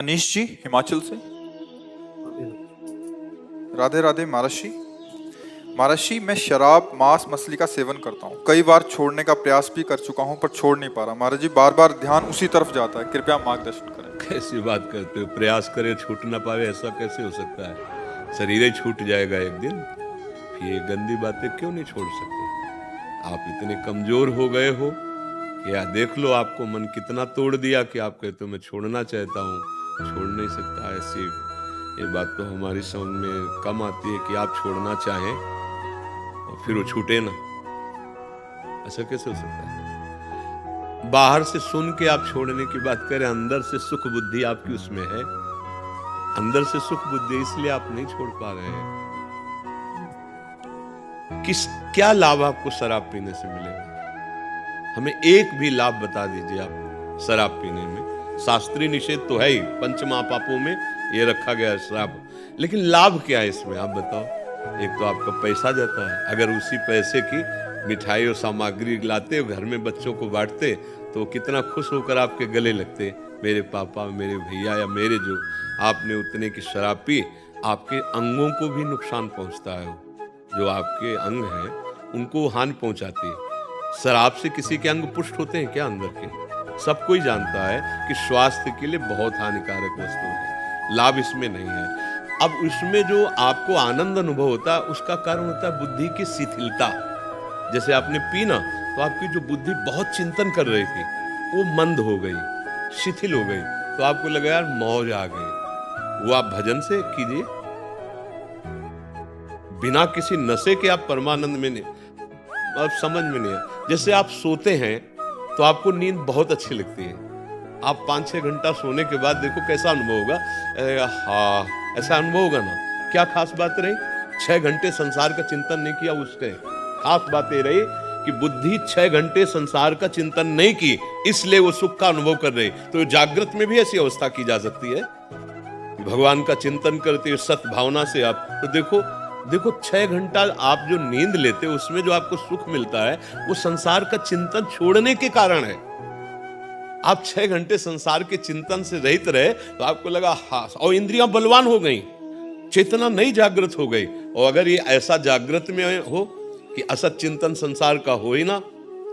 अनीश जी हिमाचल से। राधे राधे महाराज जी। महाराज जी, मैं शराब मांस मछली का सेवन करता हूँ। कई बार छोड़ने का प्रयास भी कर चुका हूँ पर छोड़ नहीं पा रहा। महाराज जी, बार बार ध्यान उसी तरफ जाता है, कृपया मार्गदर्शन करें। कैसी बात करते हो? प्रयास करे छूट ना पावे, ऐसा कैसे हो सकता है? शरीर ही छूट जाएगा एक दिन। ये गंदी बातें क्यों नहीं छोड़ सकते? आप इतने कमजोर हो गए हो कि या देख लो आपको मन कितना तोड़ दिया कि आप कहते हो मैं छोड़ना चाहता हूँ, छोड़ नहीं सकता। ऐसी ये बात तो हमारी समझ में कम आती है कि आप छोड़ना चाहें और फिर वो छूटे ना। ऐसा कैसे हो सकता है? बाहर से सुन के आप छोड़ने की बात करें, अंदर से सुख बुद्धि आपकी उसमें है। अंदर से सुख बुद्धि, इसलिए आप नहीं छोड़ पा रहे हैं। क्या लाभ आपको शराब पीने से मिलेगा? हमें एक भी लाभ बता दीजिए आप शराब पीने में। शास्त्रीय निषेध तो है ही, पंच महापापों में ये रखा गया है शराब, लेकिन लाभ क्या है इसमें आप बताओ? एक तो आपका पैसा जाता है। अगर उसी पैसे की मिठाई और सामग्री लाते हो, घर में बच्चों को बांटते, तो कितना खुश होकर आपके गले लगते, मेरे पापा, मेरे भैया या मेरे जो। आपने उतने की शराब पी, आपके अंगों को भी नुकसान पहुंचता है। जो आपके अंग हैं उनको हानि पहुंचाती है। शराब से किसी के अंग पुष्ट होते हैं क्या अंदर के? सब कोई जानता है कि स्वास्थ्य के लिए बहुत हानिकारक वस्तु है, लाभ इसमें नहीं है। अब इसमें जो आपको आनंद अनुभव होता है, उसका कारण होता है बुद्धि की शिथिलता। जैसे आपने पी ना, तो आपकी जो बुद्धि बहुत चिंतन कर रही थी वो मंद हो गई, शिथिल हो गई, तो आपको लगा यार मौज आ गई। वो आप भजन से कीजिए, बिना किसी नशे के आप परमानंद में नहीं, अब समझ में नहीं है। जैसे आप सोते हैं तो आपको नींद बहुत अच्छी लगती है। आप 5-6 घंटा सोने के बाद देखो कैसा अनुभव होगा। हाँ, ऐसा अनुभव होगा ना। क्या खास बात रही? 6 घंटे संसार का चिंतन नहीं किया। उसके खास बात ये रही कि बुद्धि 6 घंटे संसार का चिंतन नहीं की, इसलिए वो सुख का अनुभव कर रही। तो जागृत में भी ऐसी अवस्था की जा सकती है, भगवान का चिंतन करते हुए सत भावना से आप। तो देखो 6 घंटा आप जो नींद लेते हो, उसमें जो आपको सुख मिलता है, वो संसार का चिंतन छोड़ने के कारण है। आप 6 घंटे संसार के चिंतन से रहित रहे, तो आपको लगा हाँ, और इंद्रियां बलवान हो गई, चेतना नई जागृत हो गई। और अगर ये ऐसा जागृत में हो कि असत चिंतन संसार का हो ही ना,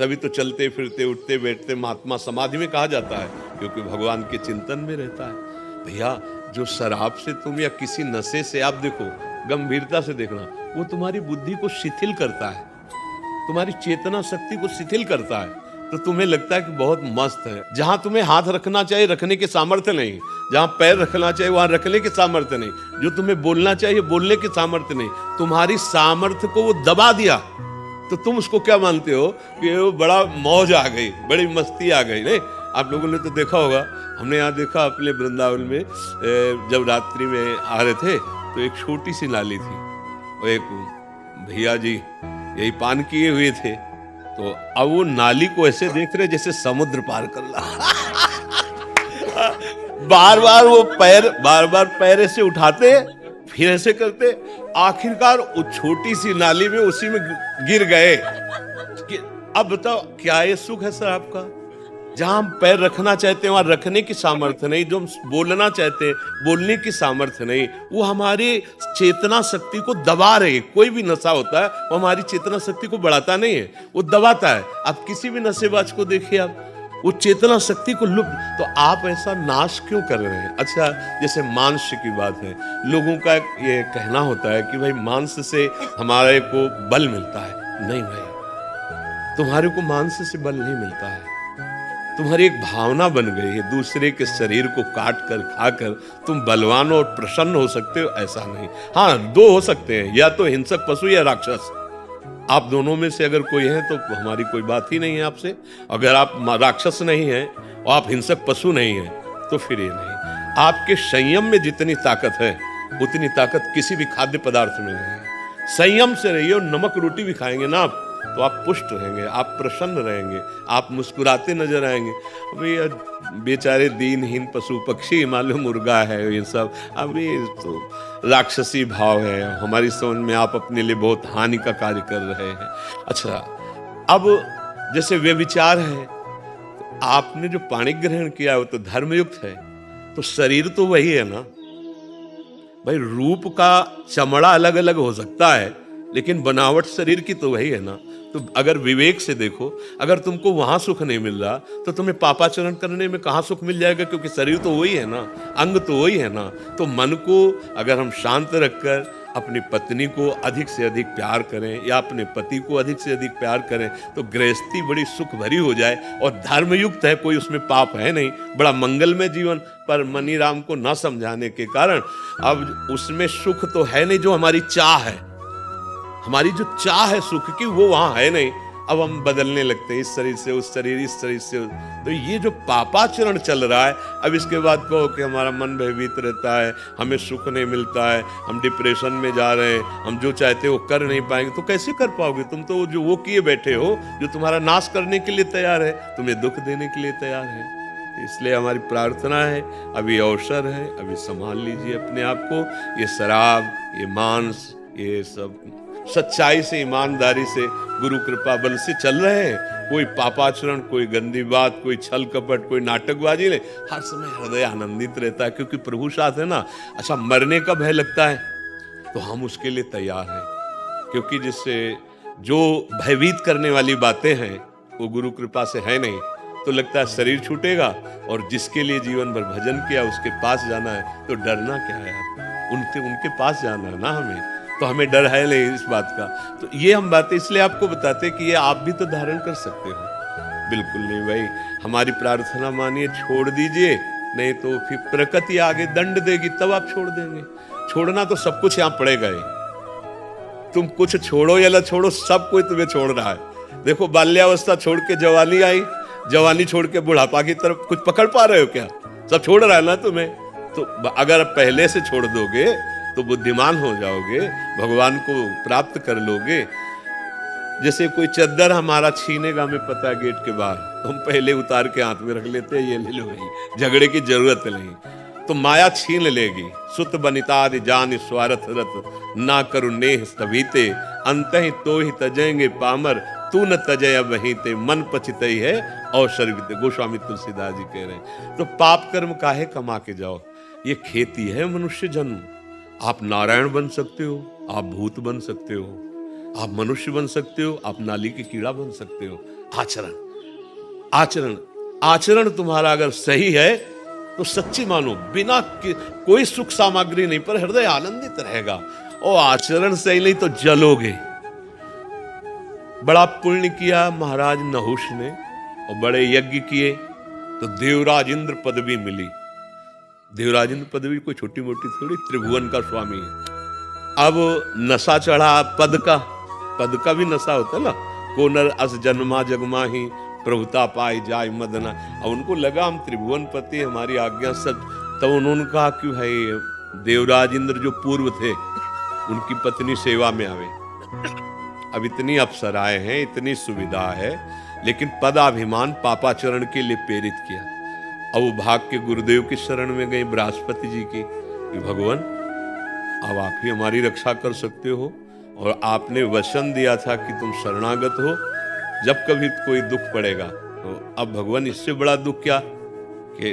तभी तो चलते फिरते उठते बैठते महात्मा समाधि में कहा जाता है, क्योंकि भगवान के चिंतन में रहता है। भैया, जो शराब से तुम या किसी नशे से, आप देखो गंभीरता से देखना, वो तुम्हारी बुद्धि को शिथिल करता है, तुम्हारी चेतना शक्ति को शिथिल करता है। तो तुम्हें लगता है कि बहुत मस्त है। जहां तुम्हें हाथ रखना चाहिए रखने के सामर्थ्य नहीं, जहां पैर रखना चाहिए वहां रखने के सामर्थ्य नहीं, जो तुम्हें बोलना चाहिए बोलने के सामर्थ्य नहीं, तुम्हारी सामर्थ्य को वो दबा दिया। तो तुम उसको क्या मानते हो कि वो बड़ा मौज आ गई, बड़ी मस्ती आ गई। नहीं, आप लोगों ने तो देखा होगा, हमने यहाँ देखा अपने वृंदावन में, जब रात्रि में आ रहे थे तो एक छोटी सी नाली थी, और एक भैया जी यही पान किए हुए थे, तो अब वो नाली को ऐसे देख रहे जैसे समुद्र पार कर रहा। बार बार पैर ऐसे उठाते, फिर ऐसे करते, आखिरकार वो छोटी सी नाली में उसी में गिर गए। कि अब बताओ, क्या ये सुख है सर आपका? जहां हम पैर रखना चाहते हैं वहां रखने की सामर्थ्य नहीं, जो हम बोलना चाहते हैं बोलने की सामर्थ्य नहीं, वो हमारी चेतना शक्ति को दबा रहे। कोई भी नशा होता है वो हमारी चेतना शक्ति को बढ़ाता नहीं है, वो दबाता है। आप किसी भी नशेबाज को देखिए, आप वो चेतना शक्ति को लुप्त। तो आप ऐसा नाश क्यों कर रहे हैं? अच्छा, जैसे मांस की बात है, लोगों का ये कहना होता है कि भाई मांस से हमारे को बल मिलता है। नहीं भाई, तुम्हारे को मांस से बल नहीं मिलता है। तुम्हारी एक भावना बन गई है, दूसरे के शरीर को काट कर खाकर तुम बलवान और प्रसन्न हो सकते हो, ऐसा नहीं। हाँ, दो हो सकते हैं, या तो हिंसक पशु या राक्षस। आप दोनों में से अगर कोई है तो हमारी कोई बात ही नहीं है आपसे। अगर आप राक्षस नहीं हैं और आप हिंसक पशु नहीं हैं, तो फिर ये नहीं। आपके संयम में जितनी ताकत है उतनी ताकत किसी भी खाद्य पदार्थ में नहीं है। संयम से रहिए, और नमक रोटी भी खाएंगे ना आप, तो आप पुष्ट रहेंगे, आप प्रसन्न रहेंगे, आप मुस्कुराते नजर आएंगे। अभी बेचारे दीनहीन पशु पक्षी, मालूम मुर्गा है, ये सब अभी तो राक्षसी भाव है हमारी समझ में। आप अपने लिए बहुत हानि का कार्य कर रहे हैं। अच्छा, अब जैसे वे विचार है, तो आपने जो पाणी ग्रहण किया वो तो धर्मयुक्त है, तो शरीर तो वही है ना भाई। रूप का चमड़ा अलग अलग हो सकता है, लेकिन बनावट शरीर की तो वही है ना। तो अगर विवेक से देखो, अगर तुमको वहां सुख नहीं मिल रहा तो तुम्हें पापाचरण करने में कहाँ सुख मिल जाएगा, क्योंकि शरीर तो वही है ना, अंग तो वही है ना। तो मन को अगर हम शांत रखकर अपनी पत्नी को अधिक से अधिक प्यार करें या अपने पति को अधिक से अधिक प्यार करें तो गृहस्थी बड़ी सुख भरी हो जाए, और धर्मयुक्त है, कोई उसमें पाप है नहीं, बड़ा मंगलमय जीवन। पर मनी राम को न समझाने के कारण अब उसमें सुख तो है नहीं, जो हमारी चाह है, हमारी जो चाह है सुख की, वो वहां है नहीं। अब हम बदलने लगते हैं, इस शरीर से उस शरीर, इस शरीर से तो ये जो पापाचरण चल रहा है, अब इसके बाद कहो कि हमारा मन भयभीत रहता है, हमें सुख नहीं मिलता है, हम डिप्रेशन में जा रहे हैं, हम जो चाहते हो कर नहीं पाएंगे। तो कैसे कर पाओगे? तुम तो जो वो किए बैठे हो, जो तुम्हारा नाश करने के लिए तैयार है, तुम्हें दुख देने के लिए तैयार है। इसलिए हमारी प्रार्थना है, अभी अवसर है, अभी संभाल लीजिए अपने आप को। ये शराब, ये मांस, ये सब सच्चाई से, ईमानदारी से, गुरु कृपा बल से चल रहे हैं। कोई पापाचरण, कोई गंदी बात, कोई छल कपट, कोई नाटकबाजी नहीं। हर समय हृदय आनंदित रहता है, क्योंकि प्रभु साथ है ना। अच्छा, मरने का भय लगता है तो हम उसके लिए तैयार हैं, क्योंकि जिससे जो भयभीत करने वाली बातें हैं वो गुरु कृपा से है नहीं, तो लगता है शरीर छूटेगा। और जिसके लिए जीवन भर भजन किया उसके पास जाना है, तो डरना क्या है यार? उनके पास जाना है ना हमें, तो हमें डर है नहीं इस बात का। तो ये हम बातें इसलिए आपको बताते कि ये आप भी तो धारण कर सकते हो। बिल्कुल नहीं भाई, हमारी प्रार्थना मानिए, छोड़ दीजिए, नहीं तो फिर प्रकृति आगे दंड देगी, तब आप छोड़ देंगे। छोड़ना तो सब कुछ यहाँ पड़ेगा ही, तुम कुछ छोड़ो या ना छोड़ो, सब कोई तुम्हें छोड़ रहा है। देखो, बाल्यावस्था छोड़ के जवानी आई, जवानी छोड़ के बुढ़ापा की तरफ कुछ पकड़ पा रहे हो क्या? सब छोड़ रहा है ना तुम्हें। तो अगर पहले से छोड़ दोगे तो बुद्धिमान हो जाओगे, भगवान को प्राप्त कर लोगे। जैसे कोई चद्दर हमारा छीनेगा, हमें पता है गेट के बाहर, तो हम पहले उतार के हाथ में रख लेते हैं, ये ले लो भाई, झगड़े की जरूरत नहीं। तो माया छीन लेगी। सुत बनितादि जान स्वार्थ रत, ना करु नेह सभीते, अंतहि तो ही तजेंगे पामर, तू न तजय वहीं ते, मन पचितई है अवसर बीते। गोस्वामी तुलसीदास जी कह रहे हैं। तो पाप कर्म काहे कमा के जाओ, ये खेती है मनुष्य जन्म। आप नारायण बन सकते हो, आप भूत बन सकते हो, आप मनुष्य बन सकते हो, आप नाली की कीड़ा बन सकते हो। आचरण, आचरण, आचरण तुम्हारा अगर सही है तो सच्ची मानो, बिना कोई सुख सामग्री नहीं, पर हृदय आनंदित रहेगा। और आचरण सही नहीं तो जलोगे। बड़ा पुण्य किया महाराज नहुष ने, और बड़े यज्ञ किए तो देवराज इंद्र पदवी मिली। देवराज इंद्र पदवी कोई छोटी मोटी थोड़ी, त्रिभुवन का स्वामी है। अब नशा चढ़ा पद का भी नशा होता है ना। कोनर अस जन्मा जगमा ही, प्रभुता पाई जाय मदना। अब उनको लगा हम त्रिभुवन पति, हमारी आज्ञा सब। तब उन्होंने कहा कि भाई देवराज इंद्र जो पूर्व थे, उनकी पत्नी सेवा में आवे। अब इतनी अप्सराएं हैं, इतनी सुविधा है, लेकिन पदाभिमान पापाचरण के लिए प्रेरित किया। अब वो भाग के गुरुदेव की शरण में गए, बृहस्पति जी की, कि भगवान अब आप ही हमारी रक्षा कर सकते हो, और आपने वचन दिया था कि तुम शरणागत हो जब कभी कोई दुख पड़ेगा। तो अब भगवान इससे बड़ा दुख क्या कि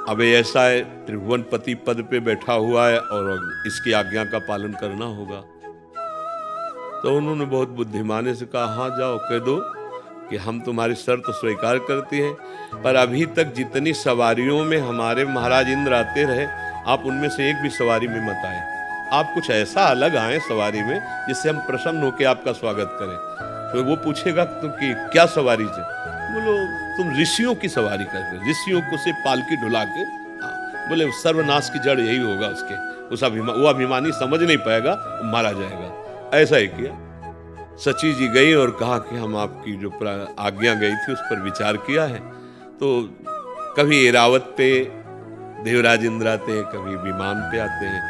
अब ऐसा है, त्रिभुवनपति पद पे बैठा हुआ है और इसकी आज्ञा का पालन करना होगा। तो उन्होंने बहुत बुद्धिमानी से कहा, हाँ जाओ, कह दो कि हम तुम्हारी शर्त स्वीकार करते हैं, पर अभी तक जितनी सवारियों में हमारे महाराज इंद्र आते रहे, आप उनमें से एक भी सवारी में मत आए। आप कुछ ऐसा अलग आए सवारी में जिससे हम प्रसन्न होकर आपका स्वागत करें। तो वो पूछेगा तुम कि क्या सवारी से? बोलो तुम ऋषियों की सवारी करते, ऋषियों को से पालकी ढुला के। बोले सर्वनाश की जड़ यही होगा उसके, वो अभिमानी समझ नहीं पाएगा, मारा जाएगा। ऐसा ही किया। सची जी गई और कहा कि हम आपकी जो आज्ञा गई थी उस पर विचार किया है। तो कभी एरावत पे देवराज इंद्र आते हैं, कभी विमान पे आते हैं।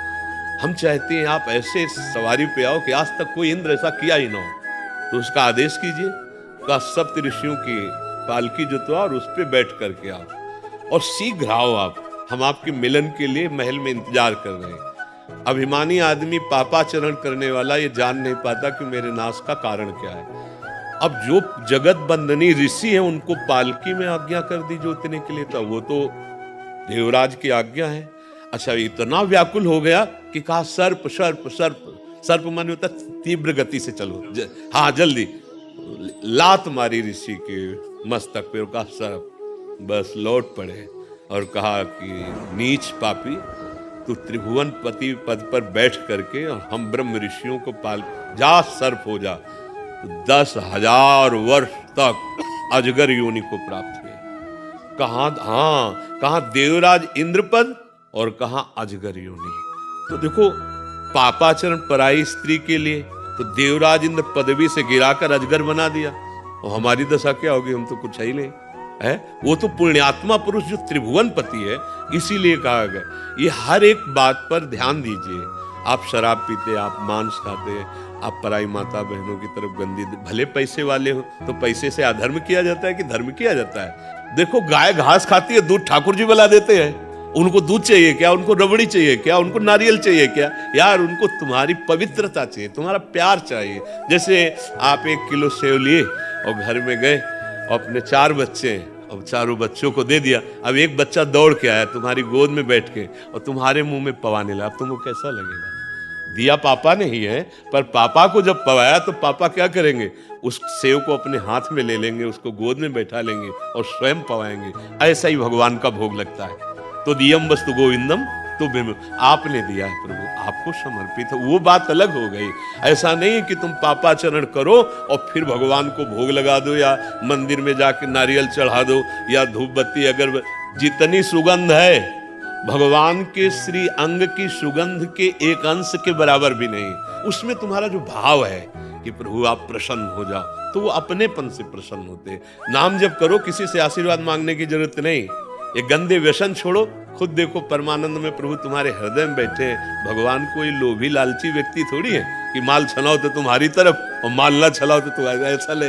हम चाहते हैं आप ऐसे सवारी पे आओ कि आज तक कोई इंद्र ऐसा किया ही ना हो। तो उसका आदेश कीजिए, का सप्त ऋषियों की पालकी जुतवा और उस पे बैठ करके आओ और शीघ्र आओ आप, हम आपके मिलन के लिए महल में इंतजार कर रहे हैं। अभिमानी आदमी पापाचरण करने वाला ये जान नहीं पाता कि मेरे नाश का कारण क्या है। अब जो जगत बंदनी ऋषि हैं उनको पालकी में आज्ञा कर दी जोतने के लिए, तो वो तो देवराज की आज्ञा है। अच्छा, इतना व्याकुल हो गया कि कहा सर्प सर्प सर्प। सर्प माने होता तीव्र गति से चलो, हाँ जल्दी। लात मारी ऋषि के मस्तक पे और कहा सर्प। बस लौट पड़े और कहा कि नीच पापी, तू त्रिभुवन पति पद पर बैठ करके और हम ब्रह्म ऋषियों को पाल, जा सर्प हो जा। तो 10,000 वर्ष तक अजगर योनि को प्राप्त हुए। कहा देवराज इंद्रपद और कहा अजगर योनि। तो देखो, पापाचरण पराई स्त्री के लिए तो देवराज इंद्र पदवी से गिराकर अजगर बना दिया, और हमारी दशा क्या होगी? हम तो कुछ ही नहीं है। वो तो पुण्यात्मा पुरुष जो त्रिभुवन पति है, इसीलिए कहा गया। ये हर एक बात पर ध्यान दीजिए। आप शराब पीते, आप मांस खाते, आप पराई माता बहनों की तरफ गंदी, भले पैसे वाले हो तो पैसे से अधर्म किया जाता है कि धर्म किया जाता है? देखो, गाय घास खाती है, दूध ठाकुर जी बना देते हैं। उनको दूध चाहिए क्या? उनको रबड़ी चाहिए क्या? उनको नारियल चाहिए क्या? यार, उनको तुम्हारी पवित्रता चाहिए, तुम्हारा प्यार चाहिए। जैसे आप 1 किलो सेव लिए और घर में गए, अपने 4 बच्चे हैं, अब चारों बच्चों को दे दिया। अब एक बच्चा दौड़ के आया तुम्हारी गोद में बैठ के और तुम्हारे मुंह में पवाने लगा, अब तुमको कैसा लगेगा? दिया पापा ने ही है, पर पापा को जब पवाया तो पापा क्या करेंगे? उस सेव को अपने हाथ में ले लेंगे, उसको गोद में बैठा लेंगे और स्वयं पवाएंगे। ऐसा ही भगवान का भोग लगता है। तो दियम वस्तु गोविंदम, तो आपने दिया है प्रभु, आपको समर्पित है। वो बात अलग हो गई। ऐसा नहीं कि तुम पापाचरण करो और फिर भगवान को भोग लगा दो, या मंदिर में जाके नारियल चढ़ा दो, या धूप बत्ती। अगर जितनी सुगंध है भगवान के श्री अंग की सुगंध के एक अंश के बराबर भी नहीं। उसमें तुम्हारा जो भाव है कि प्रभु आप प्रसन्न हो जाओ, तो वो अपनेपन से प्रसन्न होते। नाम जब करो, किसी से आशीर्वाद मांगने की जरूरत नहीं। ये गंदे व्यसन छोड़ो, खुद देखो परमानंद में प्रभु तुम्हारे हृदय में बैठे हैं। भगवान कोई लोभी लालची व्यक्ति थोड़ी है कि माल छलाओ तो तुम्हारी तरफ और माल ना छलाओ तो तुम्हारी, ऐसा ले।